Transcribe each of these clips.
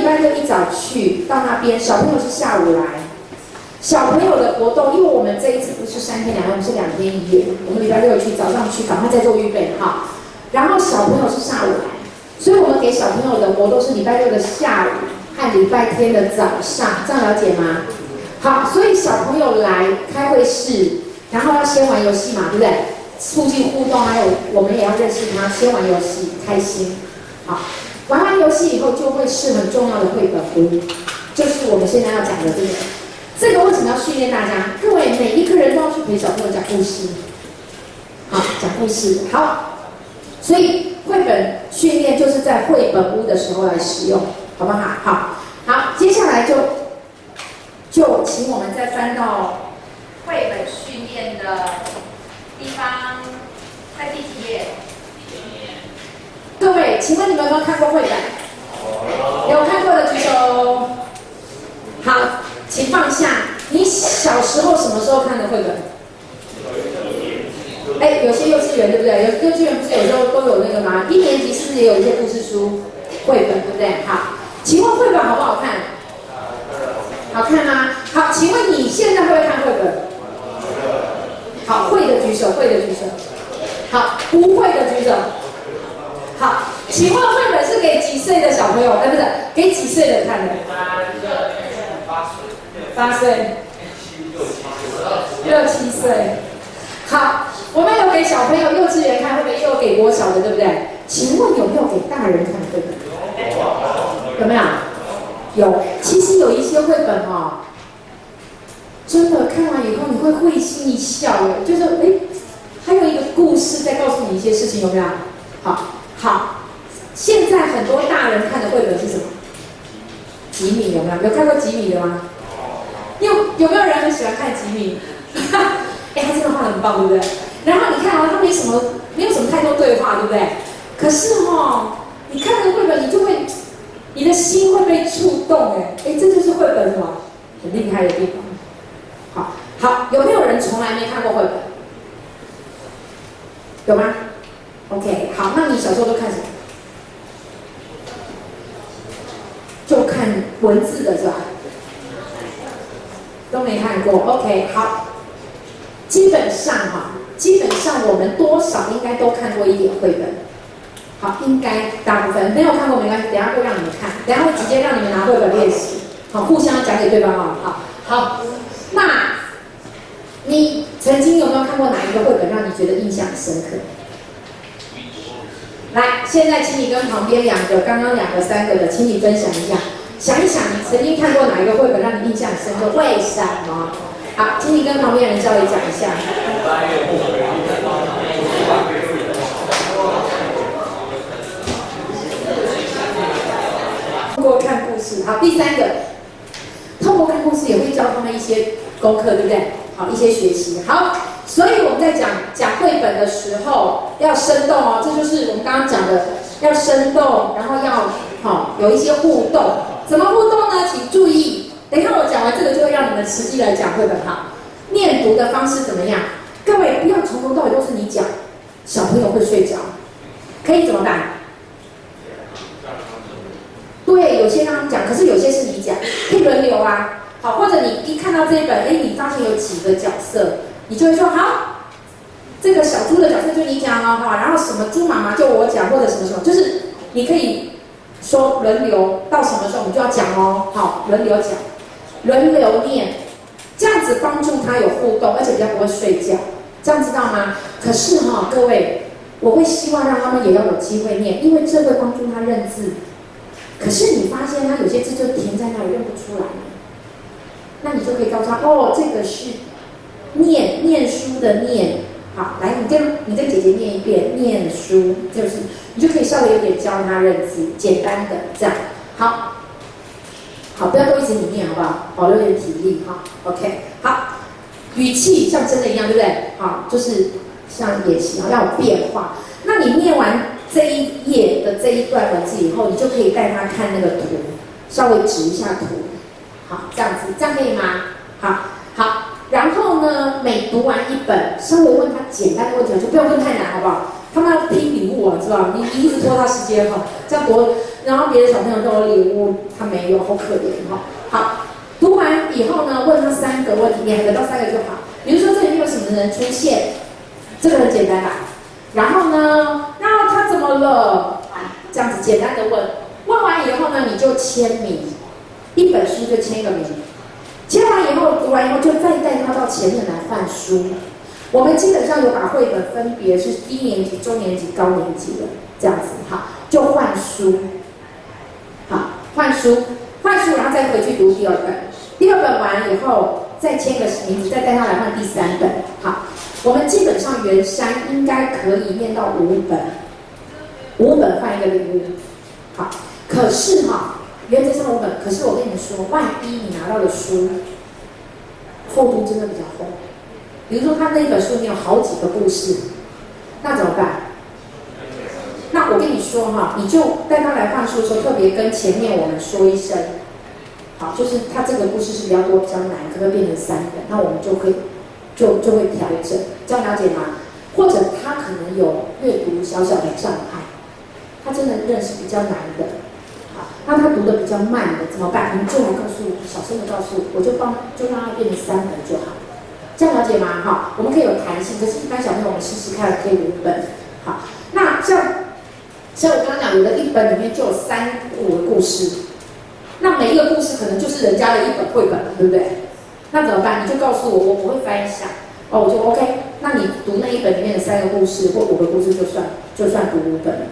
拜六一早去到那边，小朋友是下午来。小朋友的活动，因为我们这一次不是3天2夜，我们是2天1夜。我们礼拜六去，早上去，赶快再做预备哈。然后小朋友是下午来，所以我们给小朋友的活动是礼拜六的下午和礼拜天的早上，这样了解吗？好，所以小朋友来开会室，然后要先玩游戏嘛，对不对？促进互动，还有我们也要认识他，先玩游戏，开心。好，玩完游戏以后就会是很重要的绘本屋，就是我们现在要讲的这个。这个为什么要训练大家？各位每一个人都要去陪小朋友讲故事。好，讲故事好，所以绘本训练就是在绘本屋的时候来使用，好不好？好，接下来就请我们再翻到绘本训练的地方，在第几页？各位，请问你们有没有看过绘本？有看过的举手。好，请放下。你小时候什么时候看的绘本？有些幼稚园对不对？幼稚园不是有时候都有那个吗？1年级是不是也有一些故事书、绘本，对不对？好，请问绘本好不好看？好看吗？好，请问你现在会不会看绘本？好，会的举手，会的举手。好，不会的举手。好，请问绘本是给几岁的小朋友？不是，给几岁的看的？8岁、6、7岁。好，我们有给小朋友幼稚园看绘本，也有给国小的，对不对？请问有没有给大人看绘本？有没有？有。其实有一些绘本真的看完以后你会会心一笑，就是还有一个故事在告诉你一些事情，有没有？好，现在很多大人看的绘本是什么？吉米有没有？有看过吉米的吗？有没有人很喜欢看吉米？他真的画得很棒，对不对？然后你看他没有什么太多对话，对不对？可是你看那个绘本，你的心会被触动，这就是绘本什么很厉害的地方。好，有没有人从来没看过绘本？有吗 ？OK， 好，那你小时候都看什么？就看文字的是吧？都没看过 ，OK， 好。基本上我们多少应该都看过一点绘本。好，应该大部分没有看过没关系，等一下会让你们看，等一下会直接让你们拿绘本练习。好，互相讲给对方好，那你曾经有没有看过哪一个绘本让你觉得印象深刻？来，现在请你跟旁边刚刚2个、3个的，请你分享一下，想一想你曾经看过哪一个绘本让你印象深刻？为什么？好，请你跟旁边人稍微讲一下。通过看故事，好，第3个，通过看故事也会教他们一些功课，对不对？好，一些学习。好，所以我们在讲绘本的时候要生动这就是我们刚刚讲的，要生动，然后要有一些互动。怎么互动呢？请注意。等一下我讲完这个，就会让你们实际来讲绘本哈。念读的方式怎么样？各位不要从头到尾都是你讲，小朋友会睡着，可以怎么办？对，有些让他们讲，可是有些是你讲，可以轮流啊。好，或者你一看到这一本，你发现有几个角色，你就会说好，这个小猪的角色就你讲然后什么猪妈妈就我讲，或者什么，就是你可以说轮流，到什么时候我们就要讲好，轮流讲。轮流念，这样子帮助他有互动，而且比较不会睡觉，这样知道吗？可是各位，我会希望让他们也要有机会念，因为这会帮助他认字。可是你发现他有些字就停在那里认不出来，那你就可以告诉他这个是念书的念。好，来，你跟姐姐念一遍，念书就是你就可以稍微有点教他认字，简单的这样。好，不要都一直你念，好不好？保留点体力OK， 好，语气像真的一样，对不对？好，就是像演习要有变化。那你念完这一页的这一段文字以后，你就可以带他看那个图，稍微指一下图。好，这样子，这样可以吗？好。然后呢，每读完一本，稍微问他简单的问题，就不要问太难，好不好？他们要拼礼物知道吗？你一直拖他时间这样多然后别的小朋友都有礼物，他没有，好可怜哈。好，读完以后呢，问他3个问题，2个到3个就好。比如说这里面有什么人出现，这个很简单吧。然后呢，他怎么了？这样子简单的问，问完以后呢，你就签名，一本书就签一个名。签完以后，读完以后就再带他到前面来换书。我们基本上有把绘本分别是低年级、中年级、高年级的这样子，好，就换书，好，换书，然后再回去读第2本。第2本完以后，再签个名字，再带他来换第3本。好，我们基本上圆山应该可以念到5本，5本换一个礼物。好，可是原则上5本，可是我跟你们说，万一你拿到的书厚度真的比较厚。比如说他那一本书里面有好几个故事，那怎么办？那我跟你说你就带他来换书的时候，特别跟前面我们说一声，好，就是他这个故事是比较多、比较难，可能会变成3本，那我们就会调整，这样了解吗？或者他可能有阅读小小的障碍，他真的认识比较难的，好，那他读的比较慢的怎么办？你就来告诉我，小声的告诉我，我就让他变成3本就好。这样了解吗？好，我们可以有弹性，可是一般小朋友我们试试看，可以5本。好，那像我刚刚讲，有的1本里面就有3、5个故事，那每一个故事可能就是人家的1本绘本，对不对？那怎么办？你就告诉我，我会翻一下，我就 OK。那你读那1本里面的3个故事或5个故事，就算读5本了。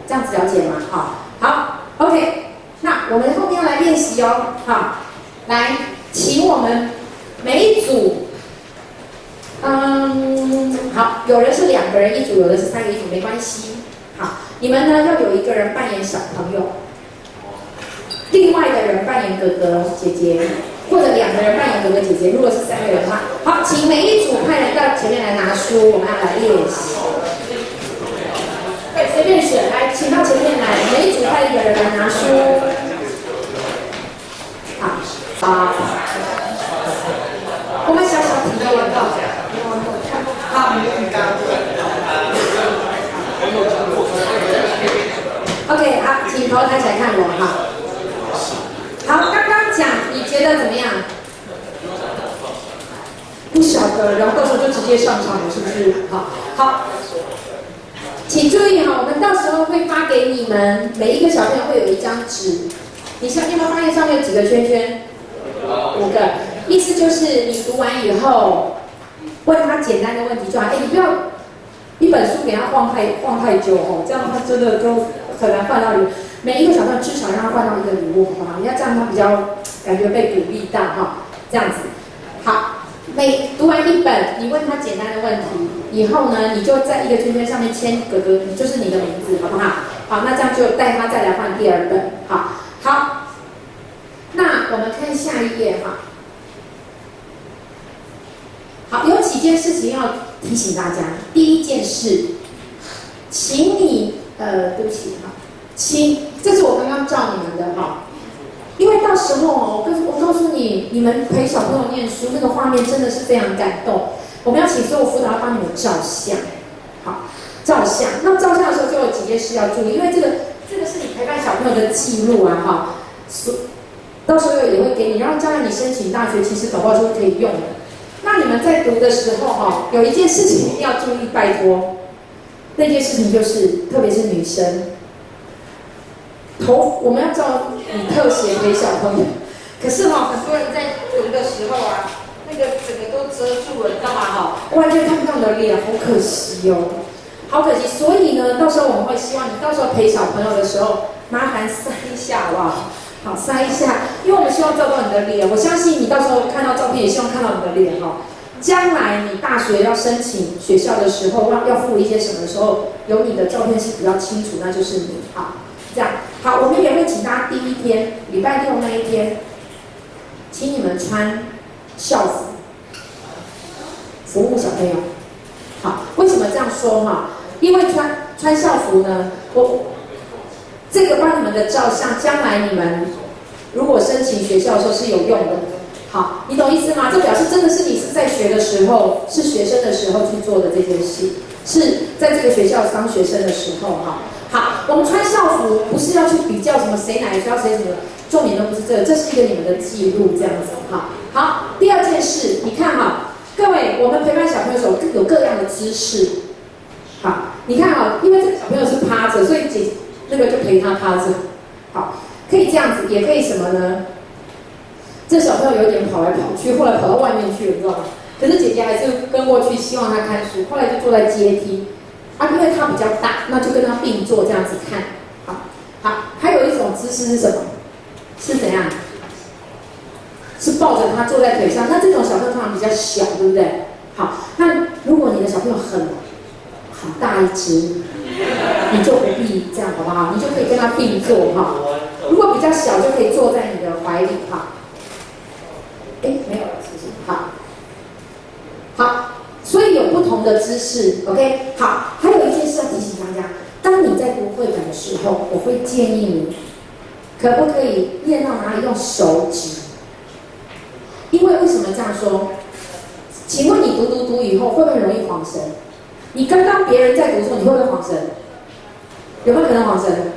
这样子了解吗？好 ，OK。那我们后面要来练习哦。好，来，请我们每一组。好，有人是2个人一组，有的是3个一组，没关系。好，你们呢要有一个人扮演小朋友，另外的人扮演哥哥姐姐，或者2个人扮演哥哥姐姐。如果是3个人的话，好，请每一组派人到前面来拿书，我们要来练习。对，随便选，来，请到前面来，每一组派1个人来拿书。好，我们小小体验一个。好 ，OK， 好，请头抬起来看我哈。好，刚刚讲，你觉得怎么样？不晓得，然后到时候就直接上场了，是不是？好，请注意我们到时候会发给你们，每一个小朋友会有1张纸。你有没有发现上面有几个圈圈？5个，意思就是你读完以后。问他简单的问题就好，你不要1本书给他晃太久这样他真的就很难换到礼物。每一个小朋友至少让他换到1个礼物，好不好？你要这样他比较感觉被鼓励到这样子。好，每读完1本，你问他简单的问题以后呢，你就在1个圈圈上面签哥哥，就是你的名字，好不好？好，那这样就带他再来换第2本。好，那我们看下一页好，有几件事情要提醒大家。第一件事，请你对不起这是我刚刚叫你们的因为到时候我告诉你，你们陪小朋友念书，那个画面真的是非常感动。我们要请所有辅导帮你们照相，好，照相。那照相的时候就有几件事要注意，因为这个是你陪伴小朋友的记录到时候也会给你，然后将来你申请大学，其实搞不好就可以用的。那你们在读的时候有一件事情一定要注意，拜托。那件事情就是，特别是女生，我们要照你特写给小朋友。可是很多人在读的时候那个整个都遮住了，你知道吗？完全看不到你的脸，好可惜好可惜。所以呢，到时候我们会希望你到时候陪小朋友的时候，麻烦塞一下，好不好？好，塞一下，因为我们希望照到你的脸。我相信你到时候看到照片，也希望看到你的脸将来你大学要申请学校的时候，要付一些什么的时候，有你的照片是比较清楚，那就是你。这样好，我们也会请大家第1天，礼拜6那一天，请你们穿校服，服务小朋友。好，为什么这样说因为穿校服呢，这个帮你们的照相，将来你们如果申请学校的时候是有用的。好，你懂意思吗？这表示真的是你是在学的时候，是学生的时候去做的这件事，是在这个学校当学生的时候好，我们穿校服不是要去比较什么谁哪个学校谁什么的，重点都不是这个，这是一个你们的记录这样子哈。好，第二件事，你看哈，各位，我们陪伴小朋友的时候有各样的姿势。好，你看哈，因为这个小朋友是趴着，所以那个就陪他趴着。好，可以这样子，也可以什么呢？这小朋友有点跑来跑去，后来跑到外面去了，你知道吗？可是姐姐还是跟过去，希望他看书，后来就坐在阶梯。啊，因为他比较大，那就跟他并坐这样子看。好，还有一种姿势是什么？是怎样？是抱着他坐在腿上。那这种小朋友通常比较小，对不对？好，那如果你的小朋友很大一只，你就不必这样，好不好？你就可以跟他并坐哈。如果比较小，就可以坐在你的怀里哈。哎，没有了，是不是？好，所以有不同的姿势 ，OK？ 好，还有一件事要提醒大家，当你在读绘本的时候，我会建议你，可不可以念到哪里用手指？因为什么这样说？请问你读以后会不会容易晃神？你刚刚别人在读的时候，你会不会晃神？有没有可能晃神？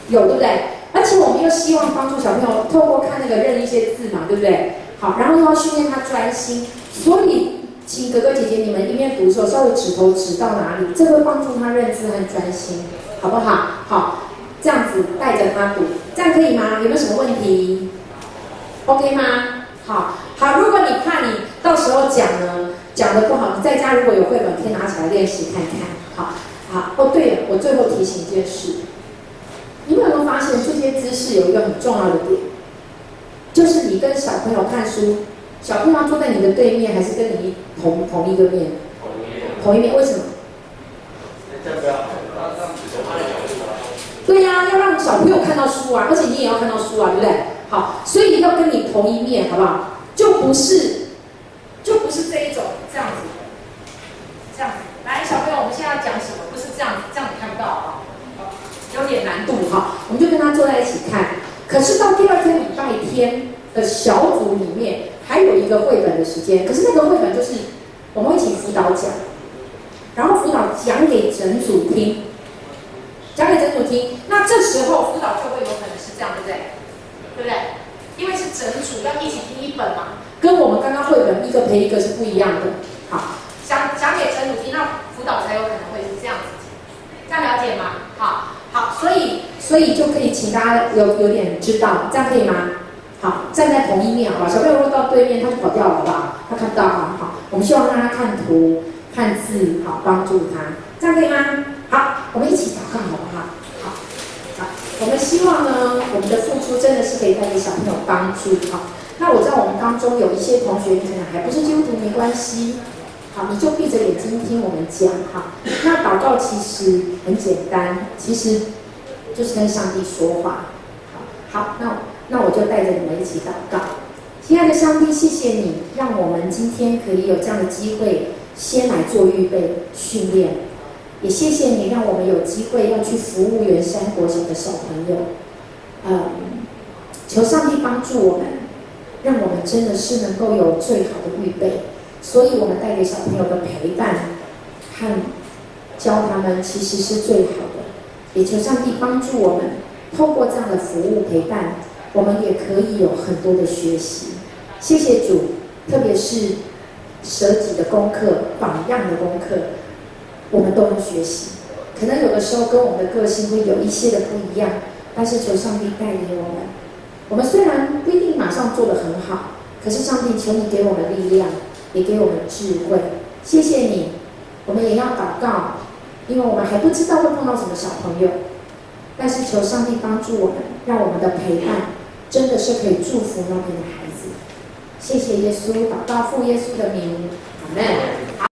有，对不对？而且我们又希望帮助小朋友透过看那个认一些字嘛，对不对？好，然后又要训练他专心，所以请哥哥姐姐你们一面读的时候，稍微指头指到哪里，这会帮助他认字和专心，好不好？好，这样子带着他读，这样可以吗？有没有什么问题 ？OK 吗？好，如果你怕你到时候讲的不好，你在家如果有绘本，可以拿起来练习看看。好，哦对了，我最后提醒一件事，你们有没有发现这些姿势有一个很重要的点，就是你跟小朋友看书，小朋友坐在你的对面，还是跟你同一个面？同一面，为什么？对呀，要让小朋友看到书啊，而且你也要看到书啊，对不对？好，所以要跟你同一面，好不好？就不是这一种这样子的，这样子。来，小朋友，我们现在要讲什么？不是这样子，这样你看不到啊，有点难度哈。我们就跟他坐在一起看。可是到第二天礼拜天的小组里面，还有一个绘本的时间。可是那个绘本就是我们会请辅导讲，然后辅导讲给整组听，那这时候辅导就会有可能是这样，对不对？对不对？因为是整组要一起听一本嘛，跟我们刚刚绘本一个陪一个是不一样的。好，讲给整组听，那辅导才有可能会是这样子，这样了解吗？好，所以就可以请大家有点知道，这样可以吗？好，站在同一面，好吧？小朋友如果到对面，他就跑掉了，好不好？他看不到，好，我们希望让他看图、看字，好，帮助他，这样可以吗？好，我们一起祷告，好不好？好，我们希望呢，我们的付出真的是可以带给小朋友帮助，好。那我知道我们当中有一些同学，你可能还不是基督徒，没关系。好，你就闭着眼睛听我们讲哈。那祷告其实很简单，其实就是跟上帝说话。好，那我就带着你们一起祷告。亲爱的上帝，谢谢你让我们今天可以有这样的机会，先来做预备训练。也谢谢你让我们有机会要去服务圆山国小的小朋友。求上帝帮助我们，让我们真的是能够有最好的预备。所以我们带给小朋友的陪伴和教他们其实是最好的，也求上帝帮助我们，透过这样的服务陪伴，我们也可以有很多的学习。谢谢主，特别是舍己的功课、榜样的功课，我们都能学习。可能有的时候跟我们的个性会有一些的不一样，但是求上帝带领我们。我们虽然不一定马上做得很好，可是上帝求你给我们力量，也给我们智慧，谢谢你。我们也要祷告，因为我们还不知道会碰到什么小朋友，但是求上帝帮助我们，让我们的陪伴真的是可以祝福那边的孩子。谢谢耶稣，祷告奉耶稣的名，阿们。